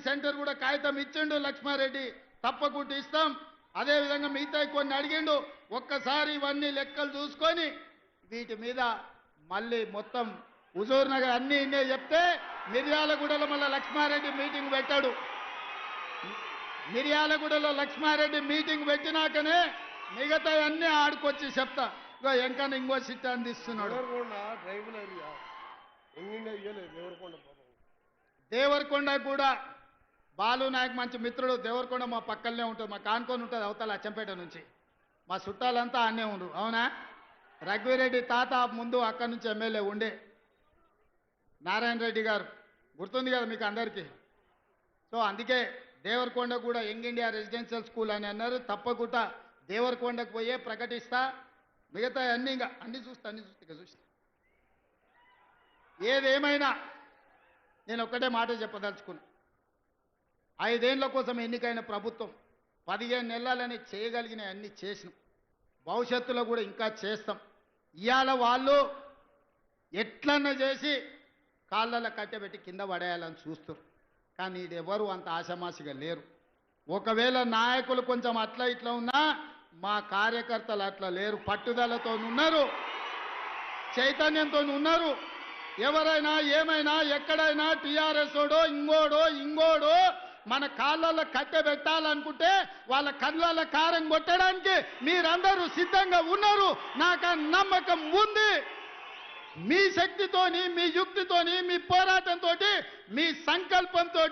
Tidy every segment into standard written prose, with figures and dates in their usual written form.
Centre కూడా కాగితం ఇచ్చిండు లక్ష్మారెడ్డి, తప్పకుండా ఇస్తాం. అదేవిధంగా మిగతా కొన్ని అడిగిండు. ఒక్కసారి ఇవన్నీ లెక్కలు చూసుకొని వీటి మీద మళ్ళీ మొత్తం హుజూర్ నగర్ అన్నీ ఇన్నే చెప్తే మిర్యాలగూడలో మళ్ళీ లక్ష్మారెడ్డి మీటింగ్ పెట్టాడు. మిర్యాలగూడలో లక్ష్మారెడ్డి మీటింగ్ పెట్టినాకనే మిగతా అన్నీ ఆడుకొచ్చి చెప్తా. ఇగో ఎంకన్నా ఇంకో సిట్ అందిస్తున్నాడు. దేవరకొండ కూడా బాలు నాయక్ మంచి మిత్రుడు. దేవరకొండ మా పక్కనే ఉంటుంది, మా కానుకొని ఉంటుంది అవతల అచ్చంపేట నుంచి. మా చుట్టాలంతా అన్నే ఉండు. అవునా? రఘువీరెడ్డి తాత ముందు అక్కడి నుంచి ఎమ్మెల్యే ఉండే నారాయణ రెడ్డి గారు గుర్తుంది కదా మీకు అందరికీ. సో అందుకే దేవరకొండ కూడా యంగ్ ఇండియా రెసిడెన్షియల్ స్కూల్ అని అన్నారు. తప్పకుండా దేవరకొండకు పోయే ప్రకటిస్తా. మిగతా అన్నీ ఇంకా అన్నీ చూస్తా చూస్తా. ఏదేమైనా నేను ఒక్కటే మాట చెప్పదలుచుకున్నా. 5 ఏళ్ల కోసం ఎన్నికైన ప్రభుత్వం 15 నెలలని చేయగలిగిన అన్ని చేసినాం. భవిష్యత్తులో కూడా ఇంకా చేస్తాం. ఇవాళ వాళ్ళు ఎట్లన్నా చేసి కాళ్ళలో కట్టెబెట్టి కింద పడేయాలని చూస్తారు. కానీ ఇది ఎవరు అంత ఆషామాషిగా లేరు. ఒకవేళ నాయకులు కొంచెం అట్లా ఇట్లా ఉన్నా మా కార్యకర్తలు అట్లా లేరు. పట్టుదలతో ఉన్నారు, చైతన్యంతో ఉన్నారు. ఎవరైనా ఏమైనా ఎక్కడైనా టీఆర్ఎస్ ఓడో ఇంగోడో మన కాళ్ళల్లో కట్టె పెట్టాలనుకుంటే వాళ్ళ కళ్ళల్లో కారం కొట్టడానికి మీరందరూ సిద్ధంగా ఉన్నారు. నాకు ఆ నమ్మకం ఉంది. మీ శక్తితోని, మీ యుక్తితోని, మీ పోరాటంతో, మీ సంకల్పంతో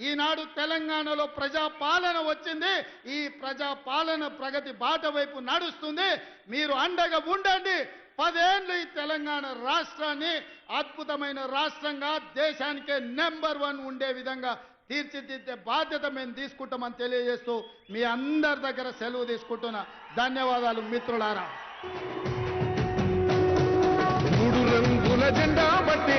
ఈనాడు తెలంగాణలో ప్రజాపాలన వచ్చింది. ఈ ప్రజాపాలన ప్రగతి బాట వైపు నడుస్తుంది. మీరు అండగా ఉండండి. 10 ఏళ్ళు ఈ తెలంగాణ రాష్ట్రాన్ని అద్భుతమైన రాష్ట్రంగా దేశానికే నెంబర్ 1 ఉండే విధంగా తీర్చిదిద్దే బాధ్యత మేము తీసుకుంటామని తెలియజేస్తూ మీ అందరి దగ్గర సెలవు తీసుకుంటున్నా. ధన్యవాదాలు మిత్రులారా. 3 రంగుల జెండా బట్టి